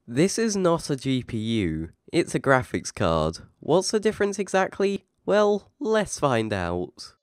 This is not a GPU, it's a graphics card. What's the difference exactly? Well, let's find out.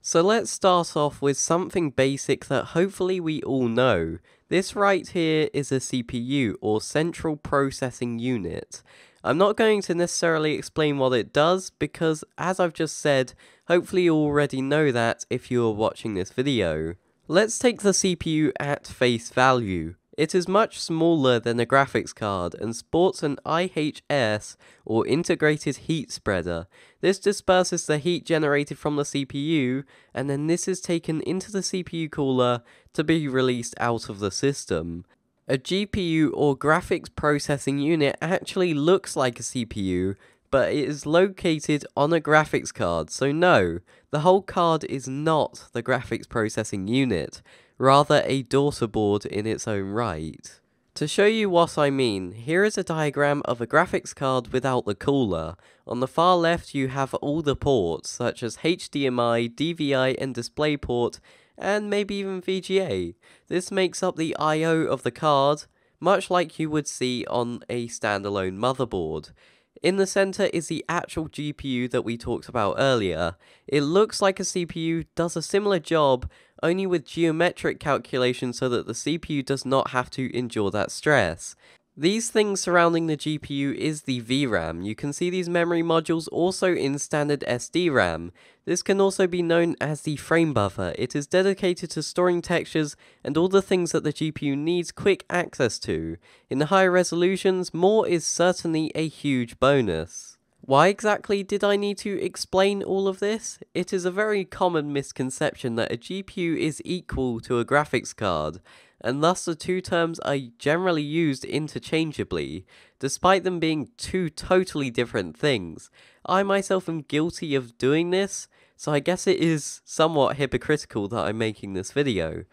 So let's start off with something basic that hopefully we all know. This right here is a CPU, or Central Processing Unit. I'm not going to necessarily explain what it does because, as I've just said, hopefully you already know that if you are watching this video. Let's take the CPU at face value. It is much smaller than a graphics card and sports an IHS, or integrated heat spreader. This disperses the heat generated from the CPU, and then this is taken into the CPU cooler to be released out of the system. A GPU, or graphics processing unit, actually looks like a CPU, but it is located on a graphics card, so no, the whole card is not the graphics processing unit, rather a daughter board in its own right. To show you what I mean, here is a diagram of a graphics card without the cooler. On the far left you have all the ports, such as HDMI, DVI and DisplayPort, and maybe even VGA. This makes up the I/O of the card, much like you would see on a standalone motherboard. In the center is the actual GPU that we talked about earlier. It looks like a CPU, does a similar job, only with geometric calculations so that the CPU does not have to endure that stress. These things surrounding the GPU is the VRAM. You can see these memory modules also in standard SD-RAM. This can also be known as the frame buffer. It is dedicated to storing textures and all the things that the GPU needs quick access to. In the higher resolutions, more is certainly a huge bonus. Why exactly did I need to explain all of this? It is a very common misconception that a GPU is equal to a graphics card, and thus the two terms are generally used interchangeably, despite them being two totally different things. I myself am guilty of doing this, so I guess it is somewhat hypocritical that I'm making this video.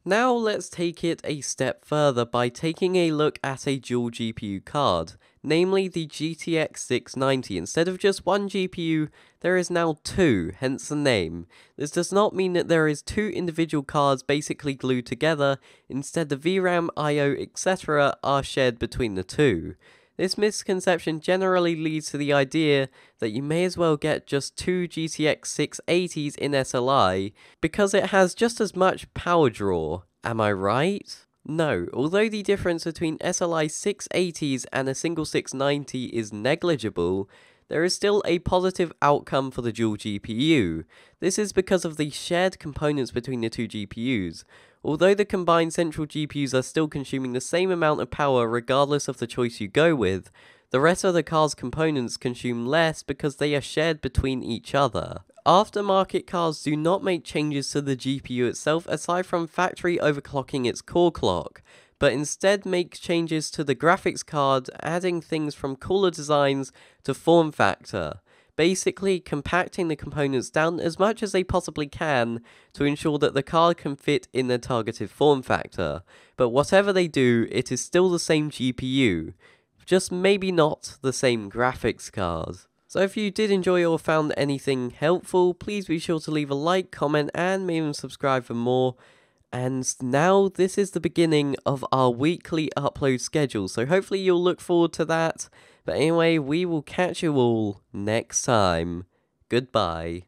Now let's take it a step further by taking a look at a dual GPU card, namely the GTX 690. Instead of just one GPU, there is now two, hence the name. This does not mean that there is two individual cards basically glued together, instead the VRAM, I/O, etc. are shared between the two. This misconception generally leads to the idea that you may as well get just two GTX 680s in SLI, because it has just as much power draw. Am I right? No, although the difference between SLI 680s and a single 690 is negligible, there is still a positive outcome for the dual GPU. This is because of the shared components between the two GPUs. Although the combined central GPUs are still consuming the same amount of power regardless of the choice you go with, the rest of the card's components consume less because they are shared between each other. Aftermarket cards do not make changes to the GPU itself aside from factory overclocking its core clock, but instead make changes to the graphics card, adding things from cooler designs to form factor, basically compacting the components down as much as they possibly can to ensure that the card can fit in the targeted form factor. But whatever they do, it is still the same GPU, just maybe not the same graphics card. So if you did enjoy or found anything helpful, please be sure to leave a like, comment, and maybe even subscribe for more. And now this is the beginning of our weekly upload schedule, so hopefully you'll look forward to that. But anyway, we will catch you all next time. Goodbye.